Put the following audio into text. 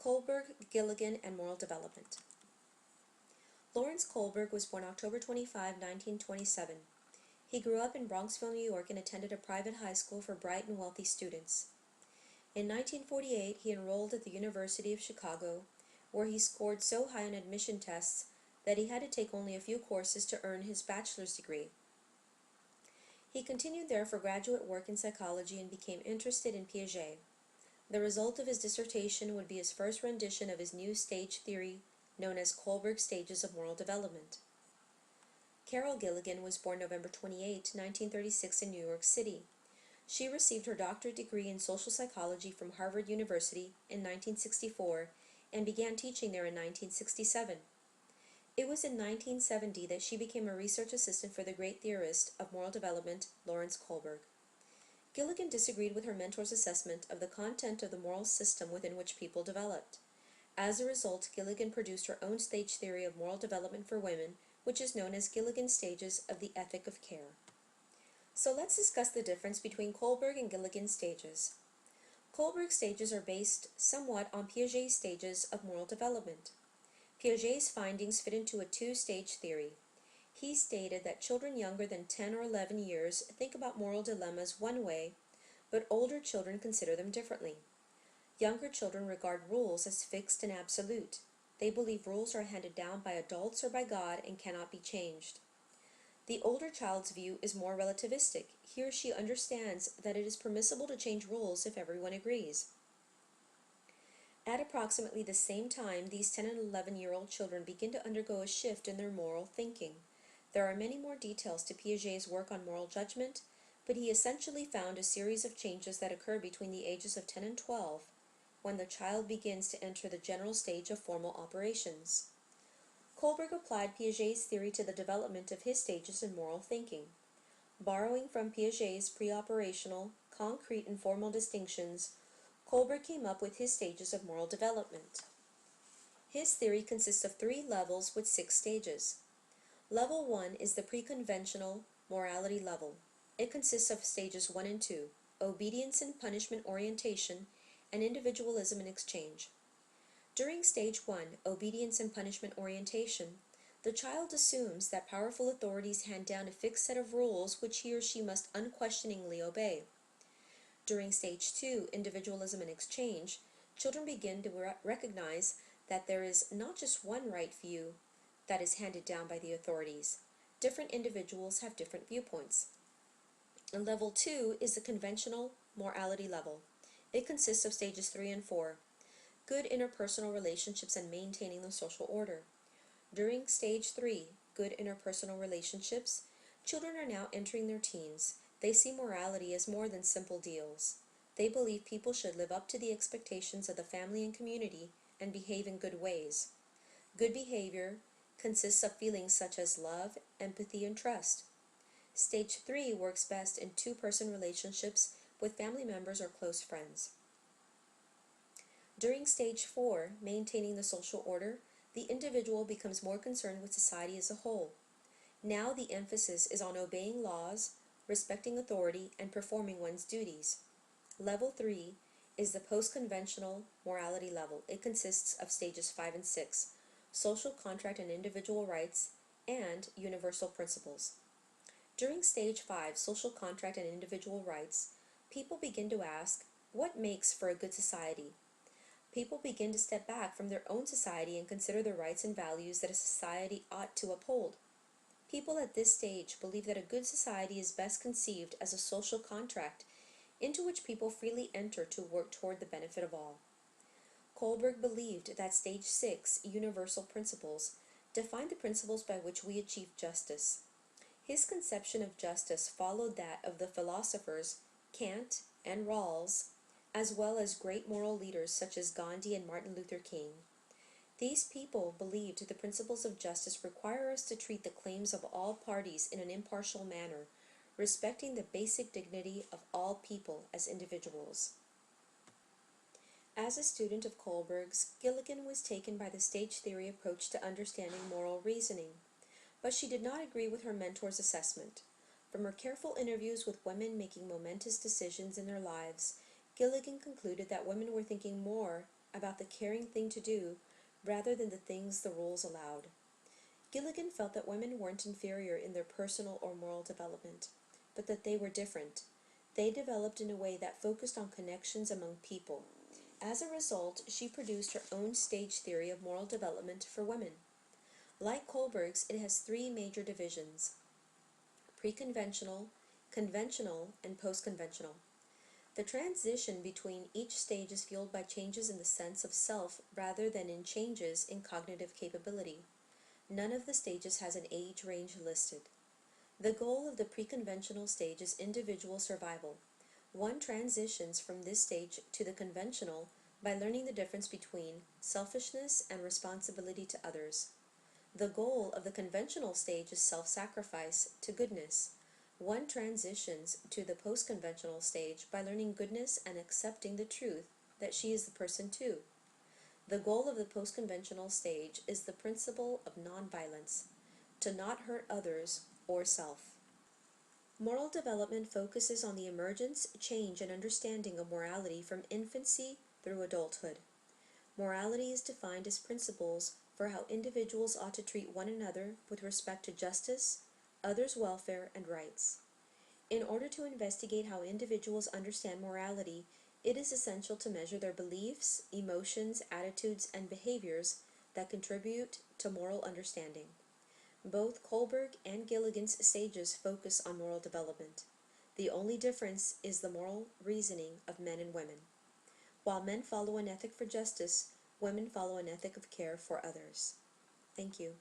Kohlberg, Gilligan, and Moral Development. Lawrence Kohlberg was born October 25, 1927. He grew up in Bronxville, New York, and attended a private high school for bright and wealthy students. In 1948, he enrolled at the University of Chicago, where he scored so high on admission tests that he had to take only a few courses to earn his bachelor's degree. He continued there for graduate work in psychology and became interested in Piaget. The result of his dissertation would be his first rendition of his new stage theory, known as Kohlberg's Stages of Moral Development. Carol Gilligan was born November 28, 1936 in New York City. She received her doctorate degree in social psychology from Harvard University in 1964 and began teaching there in 1967. It was in 1970 that she became a research assistant for the great theorist of moral development, Lawrence Kohlberg. Gilligan disagreed with her mentor's assessment of the content of the moral system within which people developed. As a result, Gilligan produced her own stage theory of moral development for women, which is known as Gilligan's Stages of the Ethic of Care. So let's discuss the difference between Kohlberg and Gilligan's stages. Kohlberg's stages are based somewhat on Piaget's stages of moral development. Piaget's findings fit into a two-stage theory. He stated that children younger than 10 or 11 years think about moral dilemmas one way, but older children consider them differently. Younger children regard rules as fixed and absolute. They believe rules are handed down by adults or by God and cannot be changed. The older child's view is more relativistic. He or she understands that it is permissible to change rules if everyone agrees. At approximately the same time, these 10 and 11-year-old children begin to undergo a shift in their moral thinking. There are many more details to Piaget's work on moral judgment, but he essentially found a series of changes that occur between the ages of 10 and 12, when the child begins to enter the general stage of formal operations. Kohlberg applied Piaget's theory to the development of his stages in moral thinking. Borrowing from Piaget's pre-operational, concrete and formal distinctions, Kohlberg came up with his stages of moral development. His theory consists of 3 levels with 6 stages. Level 1 is the pre-conventional morality level. It consists of stages 1 and 2, obedience and punishment orientation, and individualism and exchange. During stage 1, obedience and punishment orientation, the child assumes that powerful authorities hand down a fixed set of rules which he or she must unquestioningly obey. During stage 2, individualism and exchange, children begin to recognize that there is not just one right view that is handed down by the authorities. Different individuals have different viewpoints. And level 2 is the conventional morality level. It consists of stages 3 and 4, good interpersonal relationships and maintaining the social order. During stage 3, good interpersonal relationships, children are now entering their teens. They see morality as more than simple deals. They believe people should live up to the expectations of the family and community and behave in good ways. Good behavior consists of feelings such as love, empathy, and trust. Stage 3 works best in two-person relationships with family members or close friends. During stage 4, maintaining the social order, the individual becomes more concerned with society as a whole. Now the emphasis is on obeying laws, respecting authority, and performing one's duties. Level 3 is the post-conventional morality level. It consists of stages 5 and 6, social contract and individual rights, and universal principles. During stage 5, social contract and individual rights, people begin to ask, what makes for a good society? People begin to step back from their own society and consider the rights and values that a society ought to uphold. People at this stage believe that a good society is best conceived as a social contract into which people freely enter to work toward the benefit of all. Kohlberg believed that stage 6, universal principles, defined the principles by which we achieve justice. His conception of justice followed that of the philosophers Kant and Rawls, as well as great moral leaders such as Gandhi and Martin Luther King. These people believed the principles of justice require us to treat the claims of all parties in an impartial manner, respecting the basic dignity of all people as individuals. As a student of Kohlberg's, Gilligan was taken by the stage theory approach to understanding moral reasoning, but she did not agree with her mentor's assessment. From her careful interviews with women making momentous decisions in their lives, Gilligan concluded that women were thinking more about the caring thing to do rather than the things the rules allowed. Gilligan felt that women weren't inferior in their personal or moral development, but that they were different. They developed in a way that focused on connections among people. As a result, she produced her own stage theory of moral development for women. Like Kohlberg's, it has three major divisions: pre-conventional, conventional, and post-conventional. The transition between each stage is fueled by changes in the sense of self rather than in changes in cognitive capability. None of the stages has an age range listed. The goal of the pre-conventional stage is individual survival. One transitions from this stage to the conventional by learning the difference between selfishness and responsibility to others. The goal of the conventional stage is self-sacrifice to goodness. One transitions to the post-conventional stage by learning goodness and accepting the truth that she is the person too. The goal of the post-conventional stage is the principle of nonviolence, to not hurt others or self. Moral development focuses on the emergence, change, and understanding of morality from infancy through adulthood. Morality is defined as principles for how individuals ought to treat one another with respect to justice, others' welfare, and rights. In order to investigate how individuals understand morality, it is essential to measure their beliefs, emotions, attitudes, and behaviors that contribute to moral understanding. Both Kohlberg and Gilligan's stages focus on moral development. The only difference is the moral reasoning of men and women. While men follow an ethic for justice, women follow an ethic of care for others. Thank you.